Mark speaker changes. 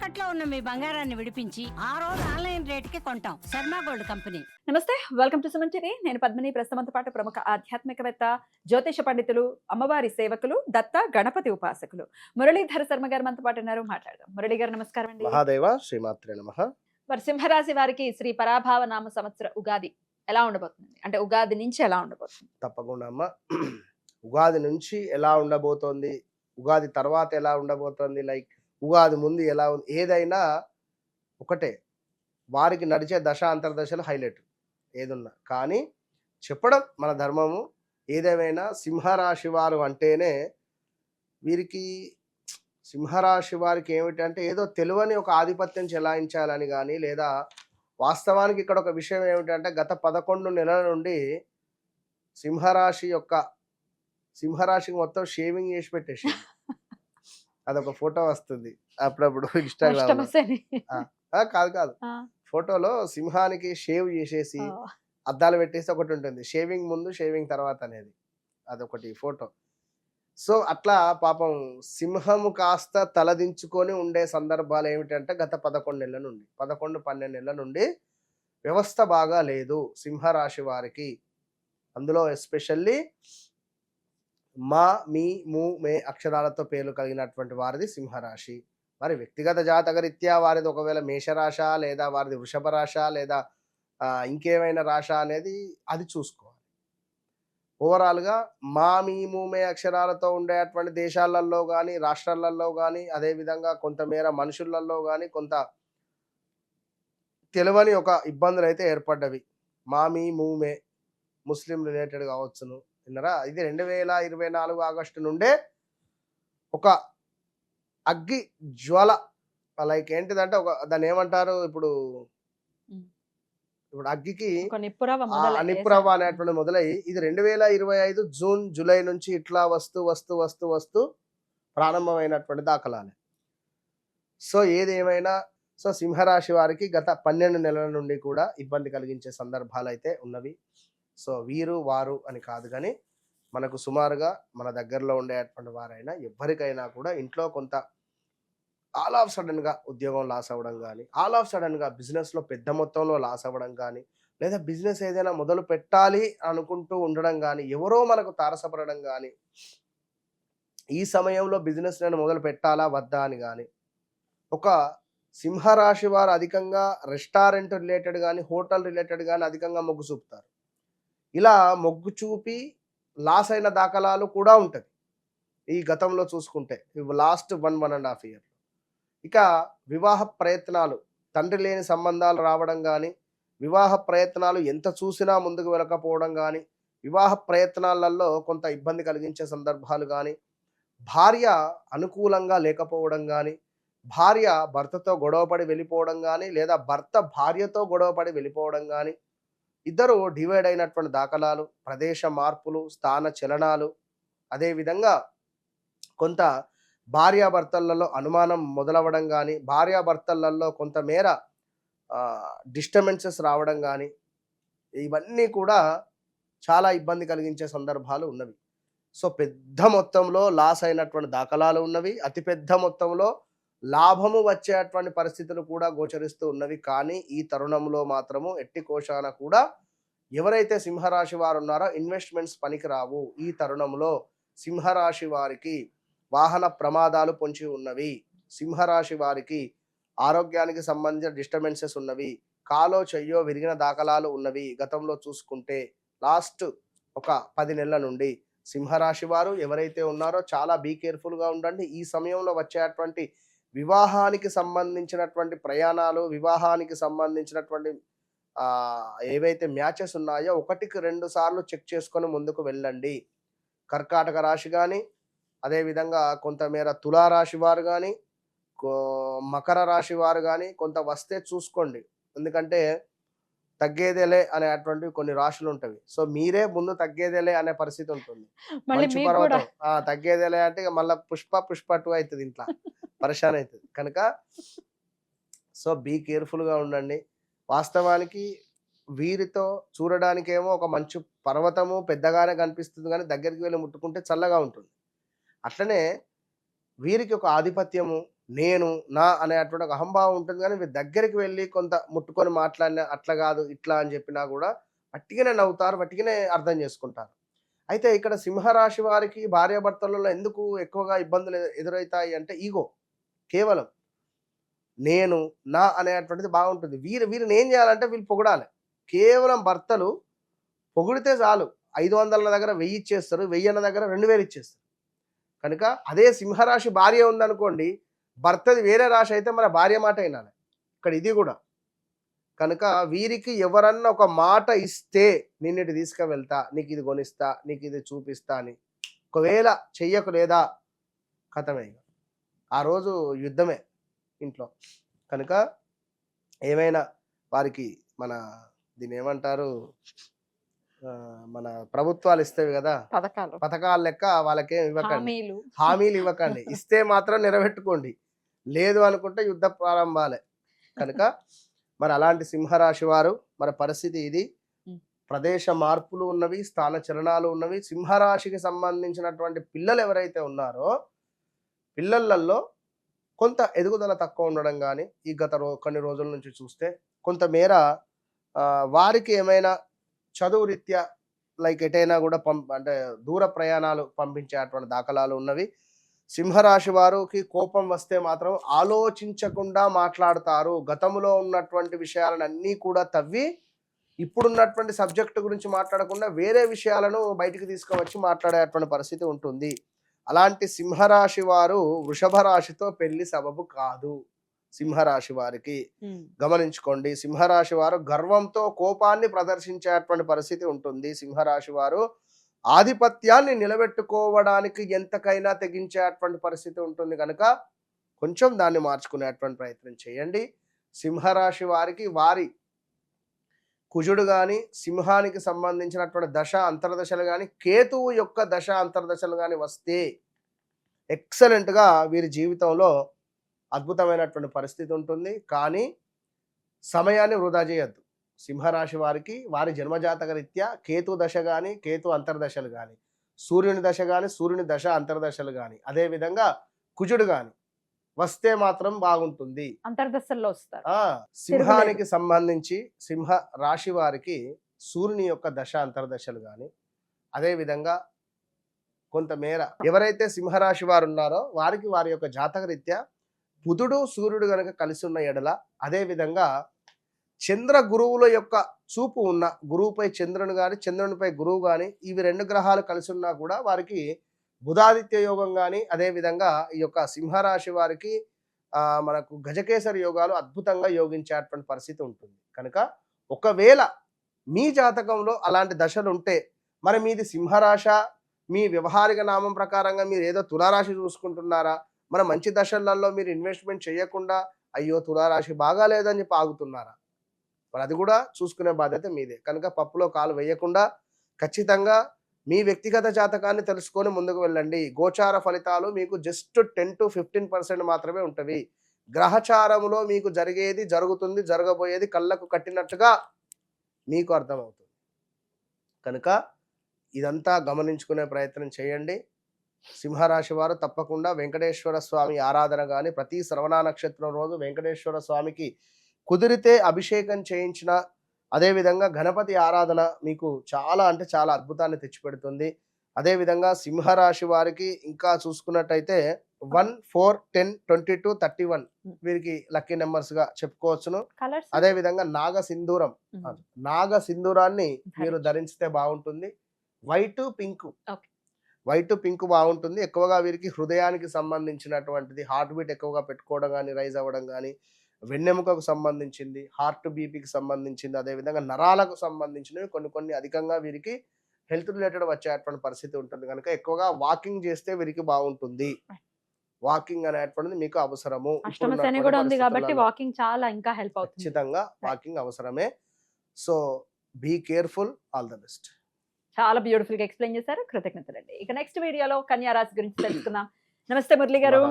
Speaker 1: తాకట్లో ఉన్న మీ బంగారాన్ని విడిపించి ఆ రోజు ఆన్లైన్ రేటుకి కొంటాం. Sharma gold company.
Speaker 2: నమస్తే, వెల్కమ్ టు సుమన్ టీవీ. నేను పద్మిని. ప్రస్తుతంతో పాటు ప్రముఖ ఆధ్యాత్మికవేత్త, జ్యోతిష పండితులు, అమ్మవారి సేవకులు, దత్త గణపతి ఉపాసకులు మురళీధర శర్మ గారు మనతో పాటు ఉన్నారు. మాట్లాడదాం. మురళి గారు నమస్కారం అండి.
Speaker 3: మహాదేవ శ్రీమాత్రే నమః.
Speaker 2: మరి సింహరాశి వారికి శ్రీ పరాభావ నామ సంవత్సర ఉగాది ఎలా ఉండబోతుంది? అంటే ఉగాది నుంచి ఎలా ఉండబోతుంది?
Speaker 3: తప్పకుండా అమ్మ. ఉగాది నుంచి ఎలా ఉండబోతోంది, ఉగాది తర్వాత ఎలా ఉండబోతోంది, లైక్ ఉగాది ముందు ఎలా ఉంది, ఏదైనా ఒకటే. వారికి నడిచే దశ అంతర్దశలు హైలైట్ ఏదున్నా కానీ చెప్పడం మన ధర్మము. ఏదేమైనా సింహరాశి వారు అంటేనే వీరికి, సింహరాశి వారికి ఏమిటంటే ఏదో తెలియని ఒక ఆధిపత్యం చెలాయించాలని కానీ, లేదా వాస్తవానికి ఇక్కడ ఒక విషయం ఏమిటంటే గత 11 నెలల నుండి సింహరాశికి మొత్తం షేవింగ్ చేసి పెట్టేసి అదొక ఫోటో వస్తుంది అప్పుడప్పుడు ఇన్స్టాగ్రామ్ లో. కాదు ఫోటోలో సింహానికి షేవ్ చేసేసి అద్దాలు పెట్టేసి ఒకటి ఉంటుంది, షేవింగ్ ముందు షేవింగ్ తర్వాత అనేది, అదొకటి ఫోటో. సో అట్లా పాపం సింహము కాస్త తలదించుకొని ఉండే సందర్భాలు ఏమిటంటే గత 11-12 నెలల నుండి వ్యవస్థ బాగా లేదు సింహరాశి వారికి. అందులో ఎస్పెషల్లీ మా, మీ, ము, మే అక్షరాలతో పేర్లు కలిగినటువంటి వారిది సింహరాశి. మరి వ్యక్తిగత జాతకరీత్యా వారిది ఒకవేళ మేషరాశ, లేదా వారిది వృషభ రాశ, లేదా ఇంకేమైనా రాశ అనేది అది చూసుకోవాలి. ఓవరాల్గా మా, మీ, ము, మే అక్షరాలతో ఉండేటువంటి దేశాలలో కానీ, రాష్ట్రాలలో కానీ, అదేవిధంగా కొంతమేర మనుషులలో కానీ కొంత తెలియని ఒక ఇబ్బందులు అయితే ఏర్పడ్డవి. మా, మీ, ము, మే ముస్లిం రిలేటెడ్ కావచ్చును. విన్నరా? ఇది 2024 ఆగస్టు నుండే ఒక అగ్గి జ్వాల, లైక్ ఏంటిదంటే ఒక దాన్ని ఏమంటారు ఇప్పుడు అగ్గికి నిప్పురవ్వ అనేటువంటి మొదలయ్యి ఇది 2025 జూన్ జూలై నుంచి ఇట్లా వస్తూ ప్రారంభమైనటువంటి దాఖలాలే. సో ఏదేమైనా సో సింహరాశి వారికి గత 12 నెలల నుండి కూడా ఇబ్బంది కలిగించే సందర్భాలు అయితే ఉన్నవి. సో వీరు వారు అని కాదు కానీ మనకు సుమారుగా మన దగ్గరలో ఉండేటువంటి వారైనా ఎవరికైనా కూడా ఇంట్లో కొంత ఆల్ ఆఫ్ సడన్గా ఉద్యోగం లాస్ అవ్వడం కానీ, ఆల్ ఆఫ్ సడన్గా బిజినెస్లో పెద్ద మొత్తంలో లాస్ అవ్వడం కానీ, లేదా బిజినెస్ ఏదైనా మొదలు పెట్టాలి అనుకుంటూ ఉండడం కానీ, ఎవరో మనకు తారసపడడం కానీ, ఈ సమయంలో బిజినెస్ నేను మొదలు పెట్టాలా వద్దా అని కానీ, ఒక సింహరాశి వారు అధికంగా రెస్టారెంట్ రిలేటెడ్ కానీ, హోటల్ రిలేటెడ్ కానీ అధికంగా మొగ్గు చూపుతారు. ఇలా మొగ్గు చూపి లాస్ అయిన దాఖలాలు కూడా ఉంటుంది ఈ గతంలో చూసుకుంటే, లాస్ట్ 1.5 ఇయర్. ఇక వివాహ ప్రయత్నాలు, తండ్రి లేని సంబంధాలు రావడం కానీ, వివాహ ప్రయత్నాలు ఎంత చూసినా ముందుకు వెళ్ళకపోవడం కానీ, వివాహ ప్రయత్నాలలో కొంత ఇబ్బంది కలిగించే సందర్భాలు కానీ, భార్య అనుకూలంగా లేకపోవడం కానీ, భార్య భర్తతో గొడవపడి వెళ్ళిపోవడం కానీ, లేదా భర్త భార్యతో గొడవపడి వెళ్ళిపోవడం కానీ, ఇద్దరు డివైడ్ అయినటువంటి దాఖలాలు, ప్రదేశ మార్పులు, స్థాన చలనాలు, అదేవిధంగా కొంత భార్యాభర్తలలో అనుమానం మొదలవ్వడం కానీ, భార్యాభర్తలలో కొంతమేర డిస్టర్బెన్సెస్ రావడం కానీ, ఇవన్నీ కూడా చాలా ఇబ్బంది కలిగించే సందర్భాలు ఉన్నవి. సో పెద్ద మొత్తంలో లాస్ అయినటువంటి దాఖలాలు ఉన్నవి, అతిపెద్ద మొత్తంలో లాభము వచ్చేటువంటి పరిస్థితులు కూడా గోచరిస్తూ ఉన్నవి. కానీ ఈ తరుణంలో మాత్రము ఎట్టి కోశాన కూడా ఎవరైతే సింహరాశి వారు ఉన్నారో ఇన్వెస్ట్మెంట్స్ పనికిరావు. ఈ తరుణంలో సింహరాశి వారికి వాహన ప్రమాదాలు పొంచి ఉన్నవి, సింహరాశి వారికి ఆరోగ్యానికి సంబంధించిన డిస్టర్బెన్సెస్ ఉన్నవి, కాలో చెయ్యో విరిగిన దాఖలాలు ఉన్నవి. గతంలో చూసుకుంటే లాస్ట్ ఒక 10 నెలల నుండి సింహరాశి వారు ఎవరైతే ఉన్నారో చాలా బీ కేర్ఫుల్గా ఉండండి. ఈ సమయంలో వచ్చేటువంటి వివాహానికి సంబంధించినటువంటి ప్రయాణాలు, వివాహానికి సంబంధించినటువంటి ఏవైతే మ్యాచెస్ ఉన్నాయో 1-2 సార్లు చెక్ చేసుకొని ముందుకు వెళ్ళండి. కర్కాటక రాశి కానీ, అదేవిధంగా కొంతమేర తులారాశి వారు కానీ, మకర రాశి వారు కానీ కొంత వస్తే చూసుకోండి. ఎందుకంటే తగ్గేదేలే అనేటువంటివి కొన్ని రాశులు ఉంటవి. సో మీరే ముందు తగ్గేదేలే అనే పరిస్థితి ఉంటుంది. మంచు పర్వతం తగ్గేదేలే అంటే మళ్ళీ పుష్ప 2 అవుతుంది, ఇంట్లో పరిశాన్ అవుతుంది. కనుక సో బీ కేర్ఫుల్గా ఉండండి. వాస్తవానికి వీరితో చూడడానికేమో ఒక మంచు పర్వతము పెద్దగానే కనిపిస్తుంది, కానీ దగ్గరికి వెళ్ళి ముట్టుకుంటే చల్లగా ఉంటుంది. అట్లనే వీరికి ఒక ఆధిపత్యము, నేను నా అనేటువంటి ఒక అహంభావం ఉంటుంది, కానీ వీరి దగ్గరికి వెళ్ళి కొంత ముట్టుకొని మాట్లాడినా అట్లా కాదు ఇట్లా అని చెప్పినా కూడా వట్టిగానే నవ్వుతారు, వట్టిగానే అర్థం చేసుకుంటారు. అయితే ఇక్కడ సింహరాశి వారికి భార్యాభర్తలలో ఎందుకు ఎక్కువగా ఇబ్బందులు ఎదురవుతాయి అంటే ఈగో. కేవలం నేను నా అనేటువంటిది బాగుంటుంది. వీరిని ఏం చేయాలంటే వీళ్ళు పొగడాలి. కేవలం భర్తలు పొగిడితే చాలు, 500 దగ్గర 1000 ఇచ్చేస్తారు, 1000 అన్న దగ్గర 2000 ఇచ్చేస్తారు. కనుక అదే సింహరాశి భార్య ఉందనుకోండి, భర్తది వేరే రాశి అయితే మన భార్య మాట వినాలి ఇక్కడ, ఇది కూడా. కనుక వీరికి ఎవరన్నా ఒక మాట ఇస్తే నిన్నిటి తీసుకువెళ్తా, నీకు ఇది కొనిస్తా, నీకు ఇది చూపిస్తా అని ఒకవేళ చెయ్యకులేదా కథమే, ఆ రోజు యుద్ధమే ఇంట్లో. కనుక ఏమైనా వారికి మన దీన్ని ఏమంటారు, మన ప్రభుత్వాలు ఇస్తేవి కదా పథకాల లెక్క, వాళ్ళకేం ఇవ్వకండి, హామీలు ఇవ్వకండి. ఇస్తే మాత్రం నిలబెట్టుకోండి, లేదు అనుకుంటే యుద్ధ ప్రారంభాలే. కనుక మరి అలాంటి సింహరాశి వారు మరి పరిస్థితి ఇది. ప్రదేశ మార్పులు ఉన్నవి, స్థాన చలనాలు ఉన్నవి. సింహరాశికి సంబంధించినటువంటి పిల్లలు ఎవరైతే ఉన్నారో పిల్లలలో కొంత ఎదుగుదల తక్కువ ఉండడం కానీ ఈ గత కొన్ని రోజుల నుంచి చూస్తే కొంతమేర వారికి ఏమైనా చదువు రీత్యా లైక్ ఎటైనా కూడా అంటే దూర ప్రయాణాలు పంపించేటువంటి దాఖలాలు ఉన్నవి. సింహరాశి వారికి కోపం వస్తే మాత్రం ఆలోచించకుండా మాట్లాడతారు. గతంలో ఉన్నటువంటి విషయాలను అన్నీ కూడా తవ్వి ఇప్పుడున్నటువంటి సబ్జెక్టు గురించి మాట్లాడకుండా వేరే విషయాలను బయటికి తీసుకువచ్చి మాట్లాడేటువంటి పరిస్థితి ఉంటుంది. అలాంటి సింహరాశి వారు వృషభ రాశితో పెళ్లి సబబు కాదు. సింహరాశి వారికి గమనించుకోండి, సింహరాశి వారు గర్వంతో కోపాన్ని ప్రదర్శించేటువంటి పరిస్థితి ఉంటుంది. సింహరాశి వారు ఆధిపత్యాన్ని నిలబెట్టుకోవడానికి ఎంతకైనా తెగించేటువంటి పరిస్థితి ఉంటుంది. కనుక కొంచెం దాన్ని మార్చుకునేటువంటి ప్రయత్నం చేయండి. సింహరాశి వారికి వారి కుజుడు కానీ సింహానికి సంబంధించినటువంటి దశ అంతర్దశలు కానీ కేతువు యొక్క దశ అంతర్దశలు కానీ వస్తే ఎక్సలెంట్గా వీరి జీవితంలో అద్భుతమైనటువంటి పరిస్థితి ఉంటుంది. కానీ సమయాన్ని వృధా చేయొద్దు. సింహరాశి వారికి వారి జన్మజాతక రీత్యా కేతు దశ కానీ కేతు అంతర్దశలు కానీ సూర్యుని దశ కానీ సూర్యుని దశ అంతర్దశలు కానీ అదేవిధంగా కుజుడు కానీ వస్తే మాత్రం బాగుంటుంది.
Speaker 2: అంతర్దశల్లో వస్తారు.
Speaker 3: సింహానికి సంబంధించి సింహ రాశి వారికి సూర్యుని యొక్క దశ అంతర్దశలు కానీ అదేవిధంగా కొంతమేర ఎవరైతే సింహరాశి వారు ఉన్నారో వారికి వారి యొక్క జాతక రీత్యా బుధుడు సూర్యుడు కనుక కలిసి ఉన్న ఎడల, అదేవిధంగా చంద్ర గురువుల యొక్క చూపు ఉన్న గురువుపై చంద్రుని కానీ చంద్రునిపై గురువు కానీ ఇవి 2 గ్రహాలు కలిసి ఉన్నా కూడా వారికి బుధాదిత్య యోగం కానీ అదేవిధంగా ఈ యొక్క సింహరాశి వారికి మనకు గజకేసరి యోగాలు అద్భుతంగా యోగించేటువంటి పరిస్థితి ఉంటుంది. కనుక ఒకవేళ మీ జాతకంలో అలాంటి దశలు ఉంటే మరి మీది సింహరాశ, మీ వ్యవహారిక నామం ప్రకారంగా మీరు ఏదో తులారాశి చూసుకుంటున్నారా, మన మంచి దశలలో మీరు ఇన్వెస్ట్మెంట్ చేయకుండా అయ్యో తులారాశి బాగా లేదని చెప్పి ఆగుతున్నారా, మరి అది కూడా చూసుకునే బాధ్యత మీదే. కనుక పప్పులో కాలు వేయకుండా ఖచ్చితంగా మీ వ్యక్తిగత జాతకాన్ని తెలుసుకొని ముందుకు వెళ్ళండి. గోచార ఫలితాలు మీకు జస్ట్ 10 to 15% మాత్రమే ఉంటవి. గ్రహచారములో మీకు జరిగేది జరుగుతుంది, జరగబోయేది కళ్ళకు కట్టినట్టుగా మీకు అర్థమవుతుంది. కనుక ఇదంతా గమనించుకునే ప్రయత్నం చేయండి. సింహరాశి వారు తప్పకుండా వెంకటేశ్వర స్వామి ఆరాధన కానీ ప్రతి శ్రవణ నక్షత్రం రోజు వెంకటేశ్వర స్వామికి కుదిరితే అభిషేకం చేయించిన అదేవిధంగా గణపతి ఆరాధన మీకు చాలా అంటే చాలా అద్భుతాన్ని తెచ్చిపెడుతుంది. అదేవిధంగా సింహరాశి వారికి ఇంకా చూసుకున్నట్టయితే 1, 4, 10, 22, 31 వీరికి లక్కీ నెంబర్స్ గా చెప్పుకోవచ్చును. అదేవిధంగా నాగ సింధూరాన్ని మీరు ధరించితే బాగుంటుంది. వైట్ పింక్ బాగుంటుంది. ఎక్కువగా వీరికి హృదయానికి సంబంధించినటువంటిది హార్ట్ బీట్ ఎక్కువగా పెట్టుకోవడం కానీ రైజ్ అవ్వడం కానీ, వెన్నెముకకు సంబంధించింది, హార్ట్ బీపీకి సంబంధించింది, అదేవిధంగా నరాలకు సంబంధించినవి కొన్ని అధికంగా వీరికి హెల్త్ రిలేటెడ్ వచ్చేటువంటి పరిస్థితి ఉంటుంది. కనుక ఎక్కువగా వాకింగ్ చేస్తే వీరికి బాగుంటుంది. వాకింగ్ అనేటువంటిది మీకు అవసరము. ఖచ్చితంగా వాకింగ్ అవసరమే. So be careful. All the best.
Speaker 2: చాలా బ్యూటిఫుల్ గా ఎక్స్ప్లెయిన్ చేశారు. కృతజ్ఞతలండి. ఇక నెక్స్ట్ వీడియోలో కన్యా రాశి గురించి తెలుసుకుందాం. నమస్తే మురళి గారు.